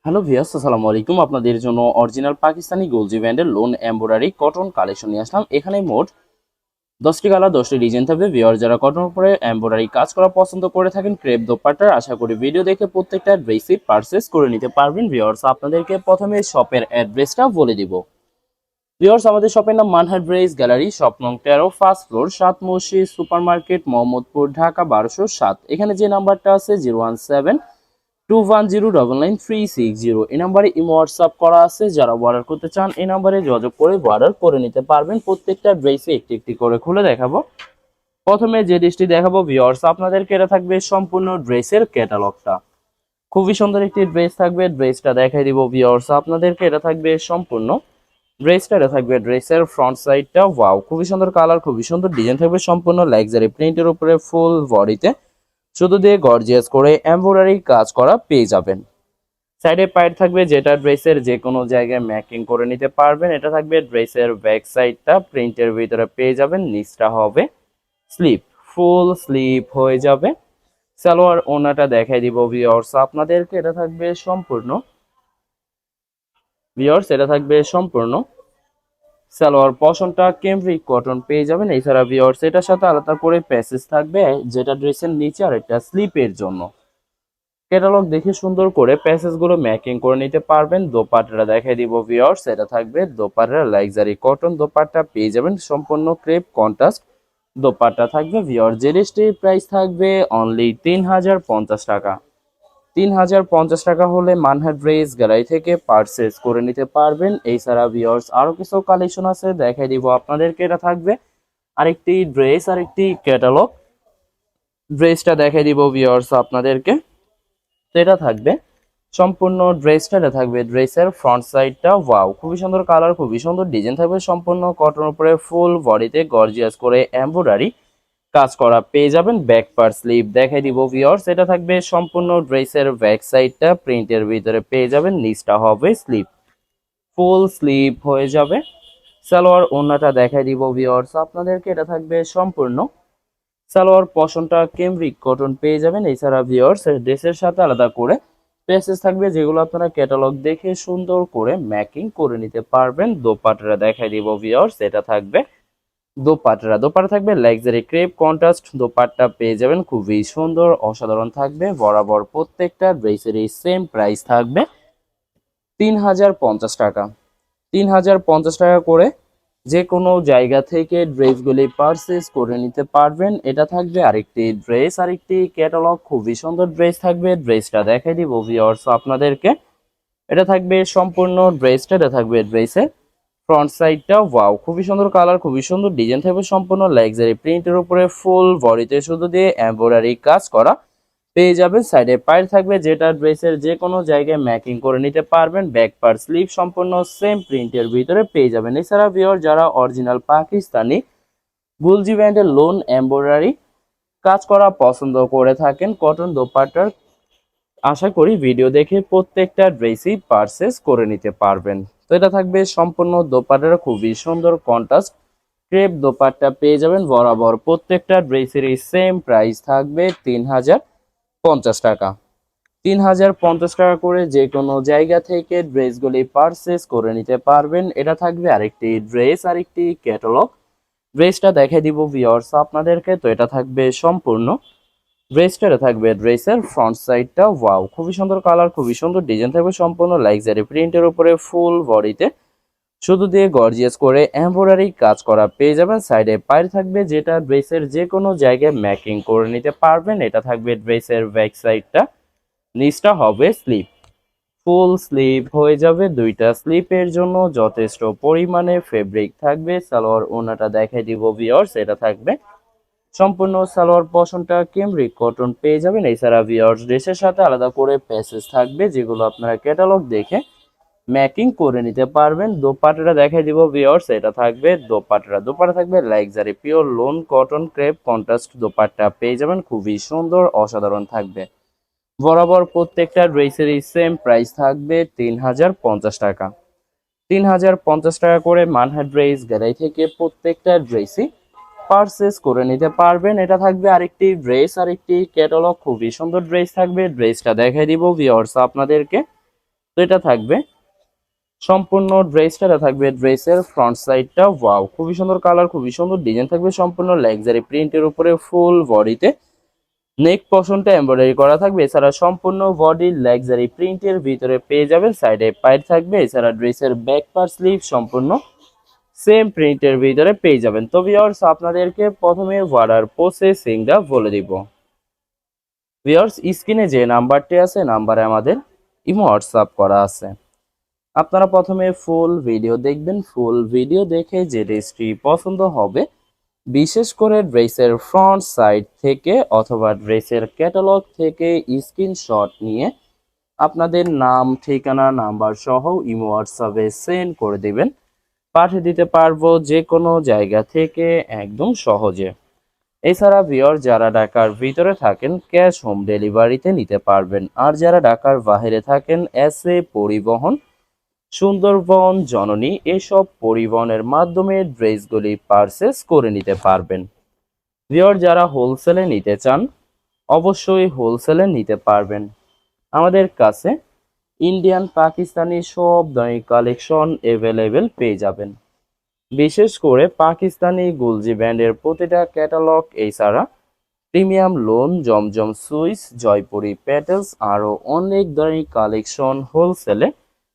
Hello viewers, আসসালামু আলাইকুম। আপনাদের জন্য অরিজিনাল পাকিস্তানি গোলজি ব্র্যান্ডের লোন এমব্রয়ডারি কটন কালেকশন নিয়ে আসলাম। এখানে মোট 10টি কালার 10টি ডিজাইন থাকবে। ভিউয়ার যারা কটন উপরে এমব্রয়ডারি কাজ করা পছন্দ করে থাকেন ক্রেপ দোপাট্টার, আশা করি ভিডিও দেখে প্রত্যেকটা ড্রেসই পারচেস করে নিতে পারবেন। ভিউয়ার্স আপনাদেরকে প্রথমে শপের অ্যাড্রেসটা বলে দিব। ভিউয়ার্স আমাদের শপের নাম মানহাট ড্রেস গ্যালারি, শপ নং 13, ফার্স্ট ফ্লোর, 7 মসজিদ সুপার মার্কেট, মোহাম্মদপুর, ঢাকা 1207। এখানে যে নাম্বারটা আছে 017-210-99360, এই নাম্বারে ইমো হোয়াটসঅ্যাপ করা আছে। যারা অর্ডার করতে চান এই নাম্বারে যোগাযোগ করে অর্ডার করে নিতে পারবেন। প্রত্যেকটা ড্রেসে একটি একটি করে খুলে দেখাবো। প্রথমে যে ড্রেসটি দেখাবো ভিউয়ার্স আপনাদেরকে, এটা থাকবে সম্পূর্ণ ড্রেসের ক্যাটালগটা। খুবই সুন্দর একটি ড্রেস থাকবে, ড্রেসটা দেখাই দিব ভিউয়ার্স আপনাদেরকে। এটা থাকবে সম্পূর্ণ ড্রেসটা, এটা থাকবে ড্রেসের ফ্রন্ট সাইডটা। ওয়াও, খুবই সুন্দর কালার, খুবই সুন্দর ডিজাইন থাকবে, সম্পূর্ণ লাক্সারি প্রিন্টের উপরে ফুল বডিতে শুধু দিয়ে গর্জিয়াস করে এমব্রয়ডারি কাজ করা পেয়ে যাবেন। সাইডে পাইট থাকবে যেটা ড্রেসের যে কোনো জায়গায় ম্যাকিং করে নিতে পারবেন। এটা থাকবে ড্রেসের ব্যাক সাইডটা, প্রিন্টের ভিতরে পেয়ে যাবেন। নিচটা হবে স্লিপ, ফুল স্লিপ হয়ে যাবে। সালোয়ার ওনাটা দেখাই দিব ভিউয়ার্স আপনাদেরকে। এটা থাকবে সম্পূর্ণ ভিউয়ার্স, এটা থাকবে সম্পূর্ণ সালোয়ার পশনটা ক্যামব্রিক কটন পেয়ে যাবেন। এছাড়া ভিউয়ার্স এটার সাথে আলাদা করে প্যাসেজ থাকবে যেটা ড্রেসের নিচে আর একটা স্লিপের জন্য। ক্যাটালগ দেখে সুন্দর করে প্যাসেজ গুলো ম্যাকিং করে নিতে পারবেন। দোপাট্টাটা দেখাই দিব ভিউয়ার্স, এটা থাকবে দোপাট্টা লাক্সারি কটন দোপাট্টা পেয়ে যাবেন, সম্পূর্ণ ক্রেপ কন্ট্রাস্ট দোপাট্টা থাকবে। ভিউয়ার্স যে ড্রেসটির প্রাইস থাকবে অনলি 3050 টাকা। 3050 টাকা হলে মানহাট ড্রেস গ্যালারি থেকে পারচেস করে নিতে পারবেন। এছাড়া ভিউয়ার্স আরো কিছু কালেকশন আছে দেখাই দিব আপনাদেরকে। এটা থাকবে আরেকটি ড্রেস, আরেকটি ক্যাটালগ। ড্রেসটা দেখাই দিব ভিউয়ার্স আপনাদেরকে। তো এটা থাকবে সম্পূর্ণ ড্রেসটা, এটা থাকবে ড্রেসের ফ্রন্ট সাইডটা। ওয়াও, খুবই সুন্দর কালার, খুবই সুন্দর ডিজাইন থাকবে, সম্পূর্ণ কটন উপরে ফুল বডিতে গর্জিয়াস করে এমব্রয়ডারি কাজ করা পেয়ে যাবেন। ব্যাক পার্ট স্লিভ দেখাই দিব ভিউয়ার্স, এটা থাকবে সম্পূর্ণ ড্রেসের ব্যাক সাইডটা, প্রিন্টের ভিতরে পেয়ে যাবেন। নিচটা হবে স্লিভ, ফুল স্লিভ হয়ে যাবে। সালোয়ার ওন্নাটা দেখাই দিব ভিউয়ার্স আপনাদেরকে। এটা থাকবে সম্পূর্ণ সালোয়ার পশনটা ক্যামব্রিক কটন পেয়ে যাবেন। এছাড়া ভিউয়ার্স ড্রেসের সাথে আলাদা করে প্যাসেজ থাকবে যেগুলো আপনারা ক্যাটালগ দেখে সুন্দর করে ম্যাকিং করে নিতে পারবেন। দোপাট্টাটা দেখাই দিব ভিউয়ার্স, এটা থাকবে দোপাট্টা থাকবে লাক্সারি ক্রেপ কন্ট্রাস্ট দোপাট্টা পেয়ে যাবেন, খুবই সুন্দর অসাধারণ থাকবে। বরাবর প্রত্যেকটা ড্রেসের এই সেম প্রাইস থাকবে 3050 টাকা। 3050 টাকা করে যে কোনো জায়গা থেকে ড্রেসগুলি পারচেস করে নিতে পারবেন। এটা থাকবে আরেকটি ড্রেস, আরেকটি ক্যাটালগ, খুবই সুন্দর ড্রেস থাকবে। ড্রেসটা দেখাই দিব ভিউয়ার্স আপনাদেরকে। এটা থাকবে সম্পূর্ণ ড্রেসটা, এটা থাকবে ড্রেসের ফ্রন্ট সাইডটা। ওয়াও, খুবই সুন্দর কালার, খুবই সুন্দর ডিজাইন থাকবে, সম্পূর্ণ লাক্সারি প্রিন্টের উপরে ফুল বডিতে শুধু দিয়ে এমব্রয়ডারি কাজ করা পেয়ে যাবেন। সাইডে পাইর থাকবে যেটা ড্রেসের যে কোনো জায়গায় ম্যাকিং করে নিতে পারবেন। ব্যাক পার্ট স্লিভ সম্পূর্ণ সেম প্রিন্টের ভিতরে পেয়ে যাবেন। এছাড়া ভিউয়ার যারা অরিজিনাল পাকিস্তানি গুলজি ব্র্যান্ডের লোন এমব্রয়ডারি কাজ করা পছন্দ করে থাকেন কটন দোপাট্টার, আশা করি ভিডিও দেখে প্রত্যেকটা ড্রেসই পারচেস করে নিতে পারবেন। তো এটা থাকবে সম্পূর্ণ দোপাট্টার খুবই সুন্দর কন্ট্রাস্ট ক্রেপ দোপাট্টা পেয়ে যাবেন। বরাবর প্রত্যেকটা ড্রেসের এই সেম প্রাইস থাকবে 3050 টাকা। 3050 টাকা করে যে কোনো জায়গা থেকে ড্রেসগুলি পারচেস করে নিতে পারবেন। এটা থাকবে আরেকটি ড্রেস, আরেকটি ক্যাটালগ। ড্রেসটা দেখাই দিব ভিউয়ার্স আপনাদেরকে। তো এটা থাকবে সম্পূর্ণ ড্রেসটা, এটা থাকবে ড্রেসের ফ্রন্ট সাইডটা। ওয়াও, খুবই সুন্দর কালার, খুবই সুন্দর ডিজাইন থাকবে, সম্পূর্ণ লাক্সারি প্রিন্টের উপরে ফুল বডিতে শুধু দিয়ে গর্জিয়াস করে এমব্রয়ডারি কাজ করা পেয়ে যাবেন। সাইডে পাইর থাকবে যেটা ড্রেসের যে কোনো জায়গায় ম্যাকিং করে নিতে পারবেন। এটা থাকবে ড্রেসের ব্যাক সাইডটা, নিচটা হবে স্লিপ, ফুল স্লিভ হয়ে যাবে। দুইটা স্লিপের জন্য যথেষ্ট পরিমাণে ফেব্রিক থাকবে। সালোয়ার ওনাটা দেখাই দিব ভিউয়ার্স, এটা থাকবে সম্পূর্ণ সালোয়ার পশনটা ক্যামব্রিক কটন পেয়ে যাবেন। এছাড়া ভিউয়ার্স ড্রেসের সাথে আলাদা করে প্যাসেজ থাকবে যেগুলো আপনারা ক্যাটালগ দেখে ম্যাকিং করে নিতে পারবেন। দোপাট্টাটা দেখাই দিব ভিউয়ার্স, এটা থাকবে দোপাট্টা থাকবে luxury pure loan cotton crepe contrast dupatta পেয়ে যাবেন, খুবই সুন্দর অসাধারণ থাকবে। বরাবর প্রত্যেকটা ড্রেসেরই সেম প্রাইস থাকবে 3050 টাকা। 3050 টাকা করে মানহাট ড্রেস গ্যালারি থেকে প্রত্যেকটা ড্রেসই পারচেস করে নিতে পারবেন। এটা থাকবে আরেকটি ড্রেস, আরেকটি ক্যাটালগ, খুবই সুন্দর ড্রেস থাকবে। ড্রেসটা দেখাই দিব ভিউয়ার্স আপনাদেরকে। তো এটা থাকবে সম্পূর্ণ ড্রেসটা, এটা থাকবে ড্রেসের ফ্রন্ট সাইডটা। ওয়াও, খুবই সুন্দর কালার, খুবই সুন্দর ডিজাইন থাকবে, সম্পূর্ণ লাক্সারি প্রিন্টের উপরে ফুল বডিতে নেক পশনটা এমব্রয়ডারি করা থাকবে। এছাড়া সম্পূর্ণ বডি লাক্সারি প্রিন্টের ভিতরে পেয়ে যাবেন, সাইডে পাইট থাকবে। এছাড়া ড্রেসের ব্যাক পার স্লিভ সম্পূর্ণ সেম প্রিন্টের ভিতরে পেয়ে যাবেন। তো ভিউয়ার্স, আপনাদেরকে প্রথমে অর্ডার প্রসেসিংটা বলে দিব। ভিউয়ার্স, স্ক্রিনে যে নাম্বারটি আছে, নাম্বারে আমাদের ইমো হোয়াটসঅ্যাপ করা আছে। আপনারা প্রথমে ফুল ভিডিও দেখবেন, ফুল ভিডিও দেখে যে ড্রেসটি পছন্দ হবে, বিশেষ করে ড্রেসের ফ্রন্ট সাইড থেকে অথবা ড্রেসের ক্যাটালগ থেকে স্ক্রিনশট নিয়ে আপনাদের নাম, ঠিকানা, নাম্বার সহ ইমো হোয়াটসঅ্যাপে সেন্ড করে দিবেন। পাঠিয়ে দিতে পারবো যে কোনো জায়গা থেকে একদম সহজে। এছাড়া ভিউয়ার, যারা ঢাকার ভিতরে থাকেন ক্যাশ হোম ডেলিভারিতে নিতে পারবেন, আর যারা ঢাকার বাইরে থাকেন এসএ পরিবহন, সুন্দরবন, জননী এসব পরিবহনের মাধ্যমে ড্রেসগুলি পারচেস করে নিতে পারবেন। ভিউয়ার, যারা হোলসেলে নিতে চান অবশ্যই হোলসেলে নিতে পারবেন। আমাদের কাছে ইন্ডিয়ান, পাকিস্তানি সব ধরনের কালেকশন অ্যাভেলেবেল পেয়ে যাবেন। বিশেষ করে পাকিস্তানি গুলজি ব্র্যান্ডের প্রতিটা ক্যাটালগ, এছাড়া প্রিমিয়াম লোন, জমজম সুইস, জয়পুরি প্যাটেলস, আরও অনেক ধরনের কালেকশন হোলসেলে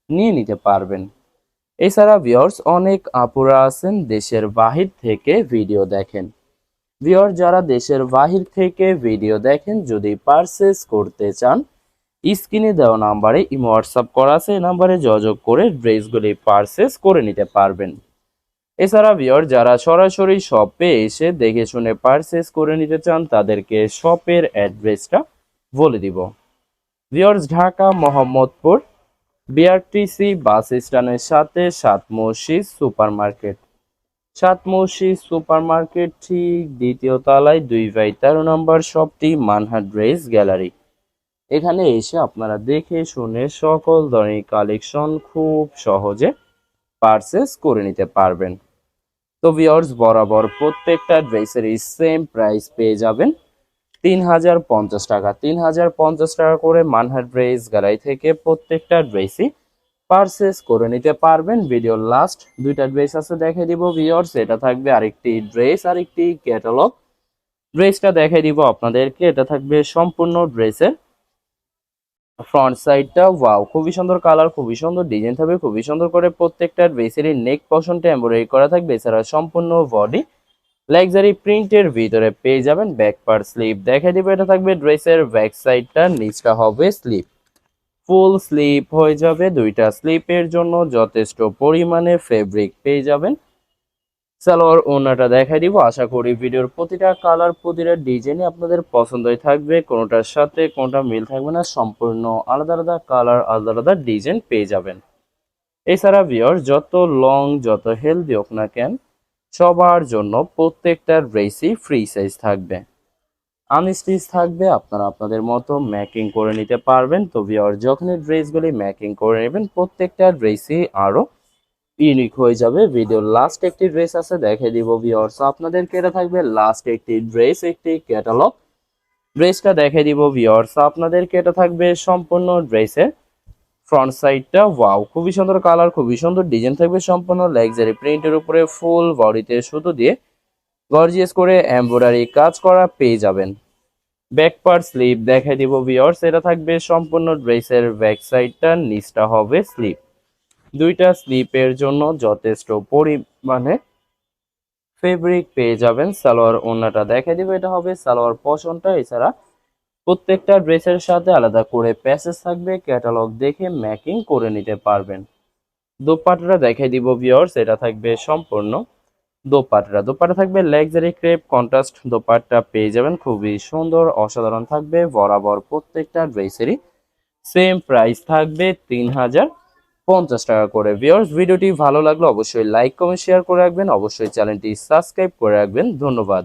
নিয়ে নিতে পারবেন। এছাড়া ভিউয়ার্স, অনেক আপুরা আছেন দেশের বাহির থেকে ভিডিও দেখেন। ভিউয়ার, যারা দেশের বাহির থেকে ভিডিও দেখেন, যদি পারচেস করতে চান স্ক্রিনে দেওয়া নাম্বারে ইমো হোয়াটসঅ্যাপ করা আছে, এই নাম্বারে যোগাযোগ করে ড্রেসগুলি পারচেস করে নিতে পারবেন। এছাড়া ভিউয়ার, যারা সরাসরি শপে এসে দেখে শুনে পারচেস করে নিতে চান, তাদেরকে শপের অ্যাড্রেসটা বলে দিব। ভিউয়ার্স, ঢাকা মোহাম্মদপুর বিআরটিসি বাস স্ট্যান্ডের সাথে সাত মসজিদ সুপার মার্কেট, সাত মসজিদ সুপার মার্কেট ঠিক দ্বিতীয় তলায় 2/13 নম্বর শপটি মানহা ড্রেস গ্যালারি। এখানে এসে আপনারা দেখে শুনে সকল ধরনের কালেকশন খুব সহজে পারচেস করে নিতে পারবেন। তো ভিউয়ার্স, বরাবর প্রত্যেকটা ড্রেসেরই সেম প্রাইস পেয়ে যাবেন 3050 টাকা। 3050 টাকা করে মানহা ড্রেস গ্যালারি থেকে প্রত্যেকটা ড্রেসই পারচেস করে নিতে পারবেন। ভিডিওর লাস্ট দুইটা ড্রেস আছে, দেখে দিব ভিউয়ার্স। এটা থাকবে আরেকটি ড্রেস, আরেকটি ক্যাটালগ। ড্রেসটা দেখে দিব আপনাদেরকে। এটা থাকবে সম্পূর্ণ ড্রেসের ফ্রন্ট সাইডটা। ওয়াও, খুবই সুন্দর কালার, খুবই সুন্দর ডিজাইন থাকবে, খুবই সুন্দর করে প্রত্যেকটা ড্রেসেরই নেক পশনটা এমব্রয়ডারি করা থাকবে। এছাড়া সম্পূর্ণ বডি লাক্সারি প্রিন্টের ভিতরে পেয়ে যাবেন। ব্যাক পার স্লিভ দেখে দিব। এটা থাকবে ড্রেসের ব্যাক সাইডটা, নিচটা হবে স্লিভ, ফুল স্লিপ হয়ে যাবে। দুইটা স্লিপের জন্য যথেষ্ট পরিমাণে ফেব্রিক পেয়ে যাবেন। সালোয়ার ওড়নাটা দেখাই দিব। আশা করি ভিডিওর প্রতিটা কালার, প্রতিটা ডিজাইনে আপনাদের পছন্দই থাকবে, কোনোটার সাথে কোনোটা মিল থাকবে না, সম্পূর্ণ আলাদা আলাদা কালার, আলাদা আলাদা ডিজাইন পেয়ে যাবেন। এছাড়া ভিউয়ার, যত লং যত হেলদি হোক না কেন, সবার জন্য প্রত্যেকটা ড্রেসই ফ্রি সাইজ থাকবে, আনস্টিচ থাকবে। আপনারা আপনাদের মতো ম্যাকিং করে নিতে পারবেন। তো ভিউয়ার, যখনই ড্রেসগুলি ম্যাকিং করে নেবেন, প্রত্যেকটা ড্রেসই আরো ইউনিক হয়ে যাবে। ভিডিওর লাস্ট একটি ড্রেস আছে, দেখে দিব ভিউয়ার্স আপনাদেরকে। এটা থাকবে লাস্ট একটি ড্রেস, একটি ক্যাটালগ। ড্রেসটা দেখে দিব ভিউয়ার্স আপনাদেরকে। এটা থাকবে সম্পূর্ণ ড্রেসের ফ্রন্ট সাইডটা। ওয়াও, খুবই সুন্দর কালার, খুবই সুন্দর ডিজাইন থাকবে, সম্পূর্ণ লাক্সারি প্রিন্টের উপরে ফুল বডিতে সুতো দিয়ে গর্জিয়াস করে এমব্রয়ডারি কাজ করা পেয়ে যাবেন। ব্যাক পার্ট স্লিভ দেখে দিব ভিউয়ার্স। এটা থাকবে সম্পূর্ণ ড্রেসের ব্যাক সাইডটা, নিচটা হবে স্লিভ। দুইটা স্লিপের জন্য যথেষ্ট পরিমাণে ফেব্রিক পেয়ে যাবেন। সালোয়ার ওড়নাটা দেখে দিব। এটা হবে সালোয়ার পশনটা। এছাড়া প্রত্যেকটা ড্রেসের সাথে আলাদা করে প্যাচেস থাকবে, ক্যাটালগ দেখে ম্যাকিং করে নিতে পারবেন। দোপাট্টাটা দেখে দিব ভিউয়ার্স। এটা থাকবে সম্পূর্ণ দোপাট্টা। দোপাট্টা থাকবে লাক্সারি ক্রেপ কন্ট্রাস্ট দোপাট্টা পেয়ে যাবেন, খুবই সুন্দর অসাধারণ থাকবে। বরাবর প্রত্যেকটা ড্রেসেরই সেম প্রাইস থাকবে 3050 টাকা করে। ভিউয়ার্স, ভিডিওটি ভালো লাগলে অবশ্যই লাইক, কমেন্ট, শেয়ার করে রাখবেন। অবশ্যই চ্যানেলটি সাবস্ক্রাইব করে রাখবেন। ধন্যবাদ।